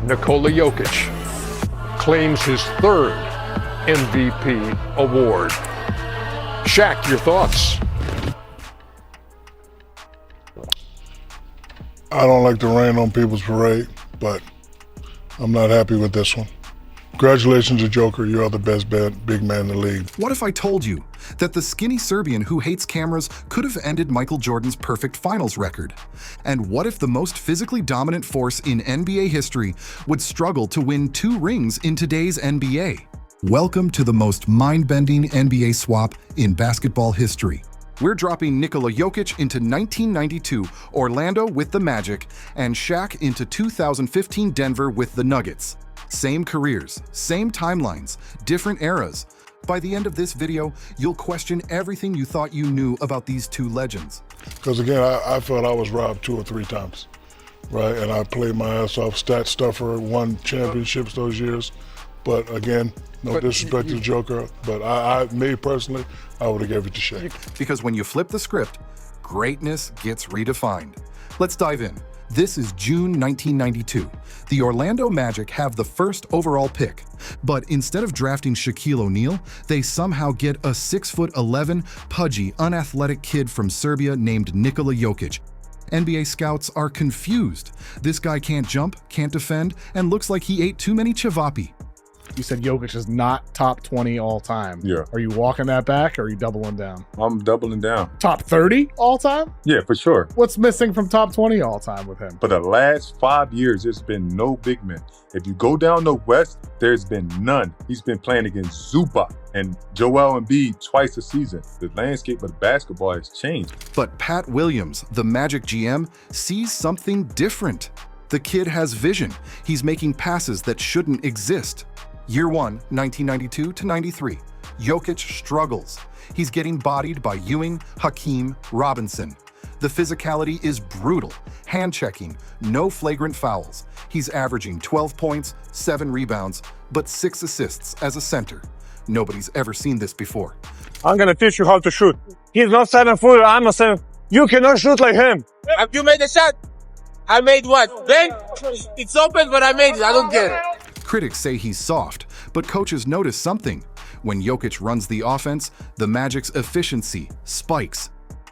Nikola Jokic claims his third MVP award. Shaq, your thoughts? I don't like to rain on people's parade, but I'm not happy with this one. Congratulations to Joker, you are the best big man in the league. What if I told you that the skinny Serbian who hates cameras could have ended Michael Jordan's perfect finals record? And what if the most physically dominant force in NBA history would struggle to win 2 rings in today's NBA? Welcome to the most mind-bending NBA swap in basketball history. We're dropping Nikola Jokic into 1992 Orlando with the Magic and Shaq into 2015 Denver with the Nuggets. Same careers, same timelines, different eras. By the end of this video, you'll question everything you thought you knew about these 2 legends. Because again, I felt I was robbed 2 or 3 times, right? And I played my ass off, stat stuffer, won championships those years. But again, no disrespect to the Joker, but me personally, I would have gave it to Shaq. Because when you flip the script, greatness gets redefined. Let's dive in. This is June 1992. The Orlando Magic have the first overall pick, but instead of drafting Shaquille O'Neal, they somehow get a 6'11", pudgy, unathletic kid from Serbia named Nikola Jokic. NBA scouts are confused. This guy can't jump, can't defend, and looks like he ate too many cevapi. You said Jokic is not top 20 all time. Yeah. Are you walking that back or are you doubling down? I'm doubling down. Top 30 all time? Yeah, for sure. What's missing from top 20 all time with him? For the last 5 years, there's been no big men. If you go down the West, there's been none. He's been playing against Zubac and Joel Embiid twice a season. The landscape of basketball has changed. But Pat Williams, the Magic GM, sees something different. The kid has vision. He's making passes that shouldn't exist. Year 1, 1992 to 93. Jokic struggles. He's getting bodied by Ewing, Hakeem, Robinson. The physicality is brutal. Hand-checking, no flagrant fouls. He's averaging 12 points, 7 rebounds, but 6 assists as a center. Nobody's ever seen this before. I'm gonna teach you how to shoot. He's not 7 foot, I'm a 7. You cannot shoot like him. You made a shot. I made what? Then it's open, but I made it. I don't get it. Critics say he's soft, but coaches notice something. When Jokic runs the offense, the Magic's efficiency spikes.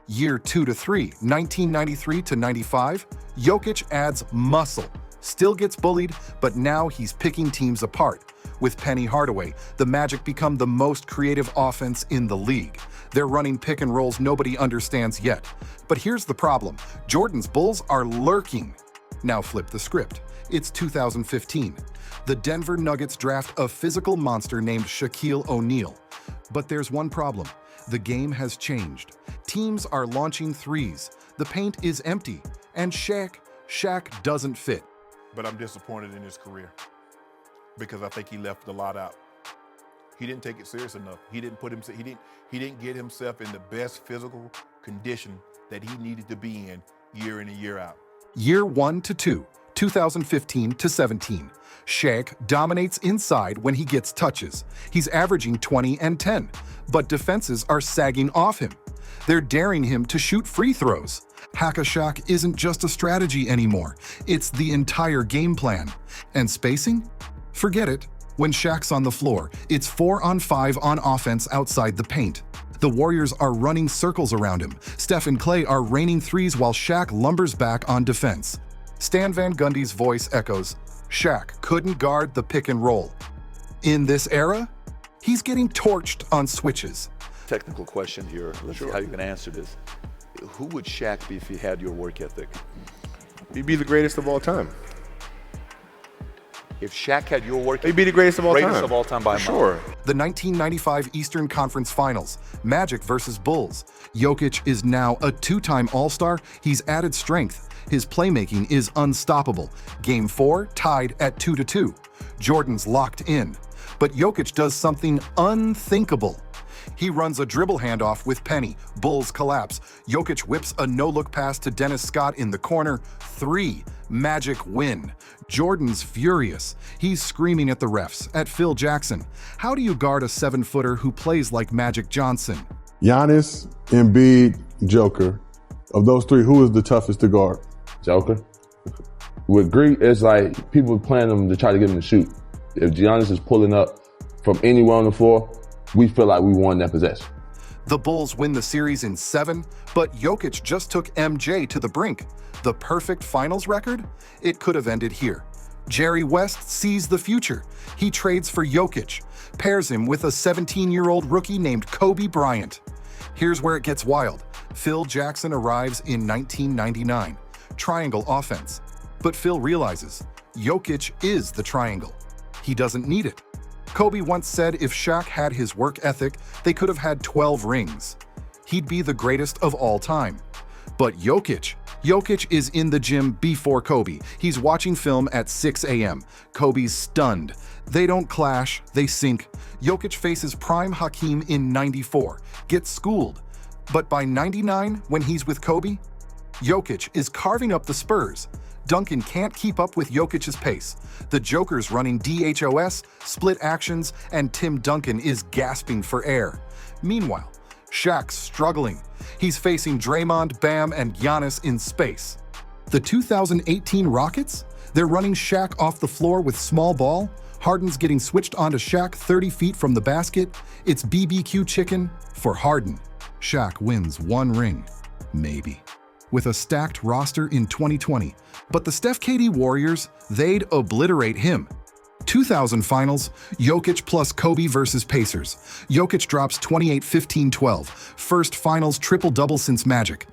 Year 2 to 3, 1993 to 95, Jokic adds muscle. Still gets bullied, but now he's picking teams apart. With Penny Hardaway, the Magic become the most creative offense in the league. They're running pick and rolls nobody understands yet. But here's the problem. Jordan's Bulls are lurking. Now flip the script. It's 2015. The Denver Nuggets draft a physical monster named Shaquille O'Neal. But there's one problem. The game has changed. Teams are launching threes. The paint is empty. And Shaq doesn't fit. But I'm disappointed in his career because I think he left a lot out. He didn't take it serious enough. He didn't get himself in the best physical condition that he needed to be in and year out. Year 1 to 2, 2015 to 17. Shaq dominates inside when he gets touches. He's averaging 20 and 10, but defenses are sagging off him. They're daring him to shoot free throws. Hack-a-Shaq isn't just a strategy anymore. It's the entire game plan. And spacing? Forget it. When Shaq's on the floor, it's 4-on-5 on offense outside the paint. The Warriors are running circles around him. Steph and Clay are raining threes while Shaq lumbers back on defense. Stan Van Gundy's voice echoes, Shaq couldn't guard the pick and roll. In this era, he's getting torched on switches. Technical question here. Let's see how you can answer this. Who would Shaq be if he had your work ethic? He'd be the greatest of all time. If Shaq had your work ethic, he'd be the greatest of all time. Greatest of all time by a mile. Sure. The 1995 Eastern Conference Finals, Magic versus Bulls. Jokic is now a 2-time All-Star. He's added strength. His playmaking is unstoppable. Game 4 tied at 2-2. Jordan's locked in. But Jokic does something unthinkable. He runs a dribble handoff with Penny. Bulls collapse. Jokic whips a no-look pass to Dennis Scott in the corner. 3. Magic win. Jordan's furious. He's screaming at the refs, at Phil Jackson. How do you guard a 7-footer who plays like Magic Johnson? Giannis, Embiid, Joker. Of those 3, who is the toughest to guard? Joker. with Greek, it's like people playing him to try to get him to shoot. If Giannis is pulling up from anywhere on the floor, we feel like we won that possession. The Bulls win the series in 7, but Jokic just took MJ to the brink. The perfect finals record? It could have ended here. Jerry West sees the future. He trades for Jokic, pairs him with a 17-year-old rookie named Kobe Bryant. Here's where it gets wild. Phil Jackson arrives in 1999. Triangle offense. But Phil realizes Jokic is the triangle. He doesn't need it. Kobe once said if Shaq had his work ethic, they could have had 12 rings. He'd be the greatest of all time. But Jokic is in the gym before Kobe. He's watching film at 6 a.m. Kobe's stunned. They don't clash, they sync. Jokic faces prime Hakeem in 94, gets schooled. But by 99, when he's with Kobe, Jokic is carving up the Spurs. Duncan can't keep up with Jokic's pace. The Joker's running DHOS, split actions, and Tim Duncan is gasping for air. Meanwhile, Shaq's struggling. He's facing Draymond, Bam, and Giannis in space. The 2018 Rockets? They're running Shaq off the floor with small ball. Harden's getting switched onto Shaq 30 feet from the basket. It's BBQ chicken for Harden. Shaq wins 1 ring. Maybe. With a stacked roster in 2020. But the Steph KD Warriors, they'd obliterate him. 2000 Finals, Jokic plus Kobe versus Pacers. Jokic drops 28, 15, 12. First Finals triple-double since Magic.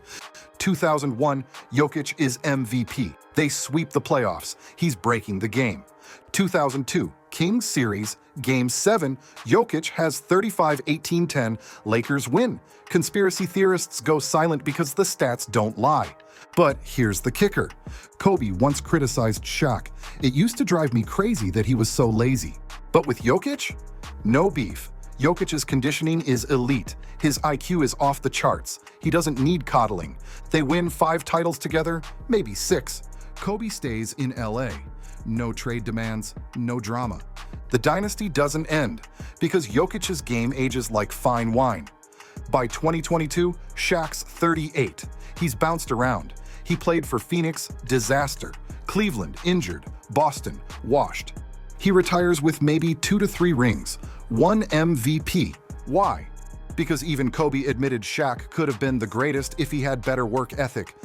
2001, Jokic is MVP. They sweep the playoffs. He's breaking the game. 2002, Kings Series, Game 7, Jokic has 35, 18, 10. Lakers win. Conspiracy theorists go silent because the stats don't lie. But here's the kicker. Kobe once criticized Shaq. It used to drive me crazy that he was so lazy. But with Jokic? No beef. Jokic's conditioning is elite. His IQ is off the charts. He doesn't need coddling. They win 5 titles together, maybe 6. Kobe stays in LA. No trade demands, no drama. The dynasty doesn't end because Jokic's game ages like fine wine. By 2022, Shaq's 38. He's bounced around. He played for Phoenix, disaster. Cleveland, injured. Boston, washed. He retires with maybe 2 to 3 rings. 1 MVP. Why? Because even Kobe admitted Shaq could have been the greatest if he had better work ethic.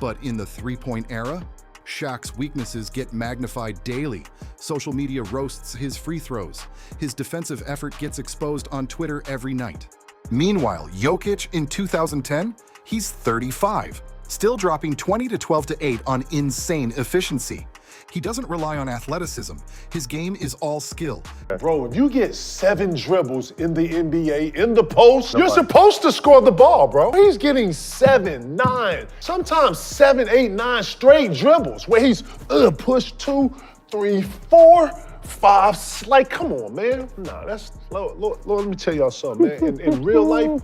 But in the three-point era, Shaq's weaknesses get magnified daily. Social media roasts his free throws. His defensive effort gets exposed on Twitter every night. Meanwhile, Jokic in 2010, he's 35, still dropping 20 to 12 to 8 on insane efficiency. He doesn't rely on athleticism. His game is all skill. Bro, if you get 7 dribbles in the NBA in the post, you're supposed to score the ball, bro. He's getting 7, 9, sometimes 7, 8, 9 straight dribbles where he's push 2, 3, 4, 5. Like, come on, man. Nah, that's, Lord, let me tell y'all something, man. In real life,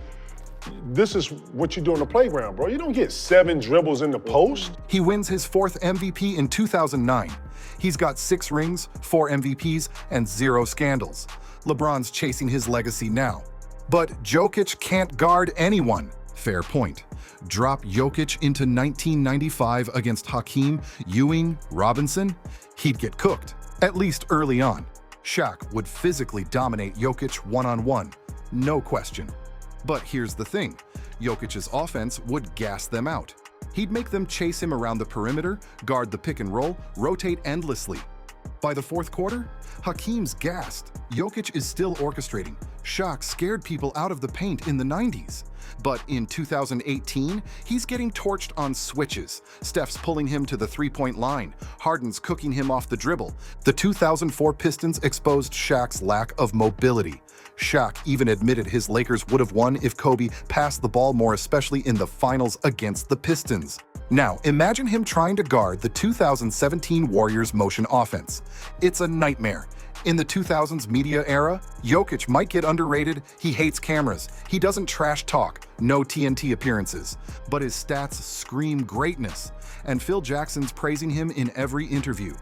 this is what you do on the playground, bro. You don't get 7 dribbles in the post. He wins his 4th MVP in 2009. He's got 6 rings, 4 MVPs, and 0 scandals. LeBron's chasing his legacy now. But Jokic can't guard anyone. Fair point. Drop Jokic into 1995 against Hakeem, Ewing, Robinson, he'd get cooked, at least early on. Shaq would physically dominate Jokic one-on-one, no question. But here's the thing, Jokic's offense would gas them out. He'd make them chase him around the perimeter, guard the pick and roll, rotate endlessly. By the 4th quarter, Hakeem's gassed. Jokic is still orchestrating. Shaq scared people out of the paint in the 90s. But in 2018, he's getting torched on switches. Steph's pulling him to the three-point line. Harden's cooking him off the dribble. The 2004 Pistons exposed Shaq's lack of mobility. Shaq even admitted his Lakers would have won if Kobe passed the ball more, especially in the finals against the Pistons. Now, imagine him trying to guard the 2017 Warriors motion offense. It's a nightmare. In the 2000s media era, Jokic might get underrated. He hates cameras. He doesn't trash talk. No TNT appearances. But his stats scream greatness. And Phil Jackson's praising him in every interview.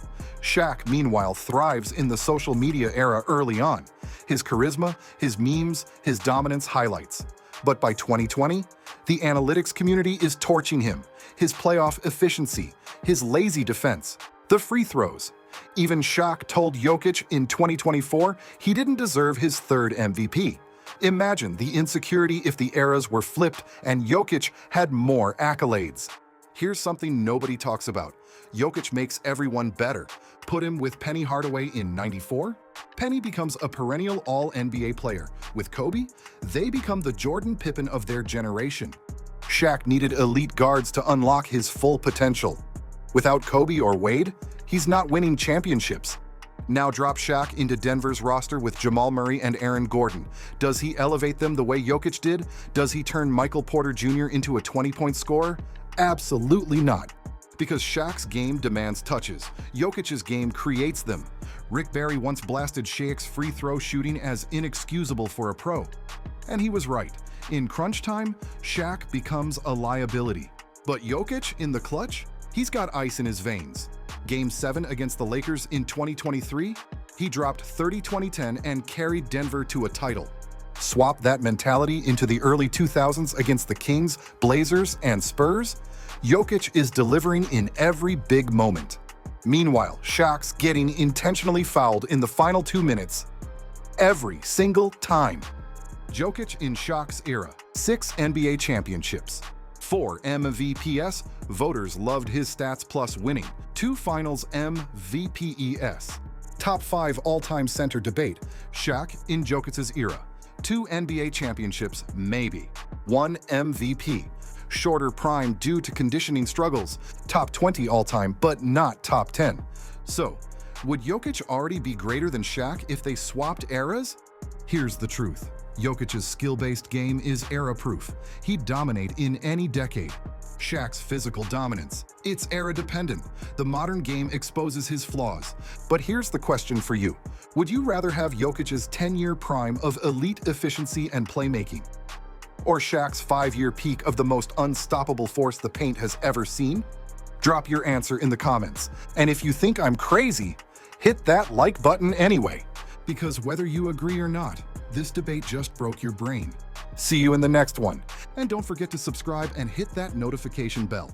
Shaq, meanwhile, thrives in the social media era early on. His charisma, his memes, his dominance highlights. But by 2020, the analytics community is torching him. His playoff efficiency, his lazy defense. The free throws. Even Shaq told Jokic in 2024 he didn't deserve his third MVP. Imagine the insecurity if the eras were flipped and Jokic had more accolades. Here's something nobody talks about. Jokic makes everyone better. Put him with Penny Hardaway in '94. Penny becomes a perennial All-NBA player. With Kobe, they become the Jordan Pippen of their generation. Shaq needed elite guards to unlock his full potential. Without Kobe or Wade, he's not winning championships. Now drop Shaq into Denver's roster with Jamal Murray and Aaron Gordon. Does he elevate them the way Jokic did? Does he turn Michael Porter Jr. into a 20-point scorer? Absolutely not. Because Shaq's game demands touches, Jokic's game creates them. Rick Barry once blasted Shaq's free throw shooting as inexcusable for a pro. And he was right. In crunch time, Shaq becomes a liability. But Jokic in the clutch? He's got ice in his veins. Game 7 against the Lakers in 2023, he dropped 30-20-10 and carried Denver to a title. Swap that mentality into the early 2000s against the Kings, Blazers, and Spurs. Jokic is delivering in every big moment. Meanwhile, Shaq's getting intentionally fouled in the final 2 minutes. Every single time. Jokic in Shaq's era, 6 NBA championships. 4 MVPs, voters loved his stats plus winning. 2 finals MVPES. Top 5 all-time center debate, Shaq in Jokic's era. 2 NBA championships, maybe. 1 MVP. Shorter prime due to conditioning struggles. Top 20 all-time, but not top 10. So, would Jokic already be greater than Shaq if they swapped eras? Here's the truth. Jokic's skill-based game is era-proof. He'd dominate in any decade. Shaq's physical dominance. It's era-dependent. The modern game exposes his flaws. But here's the question for you. Would you rather have Jokic's 10-year prime of elite efficiency and playmaking? Or Shaq's 5-year peak of the most unstoppable force the paint has ever seen? Drop your answer in the comments. And if you think I'm crazy, hit that like button anyway. Because whether you agree or not, this debate just broke your brain. See you in the next one. And don't forget to subscribe and hit that notification bell.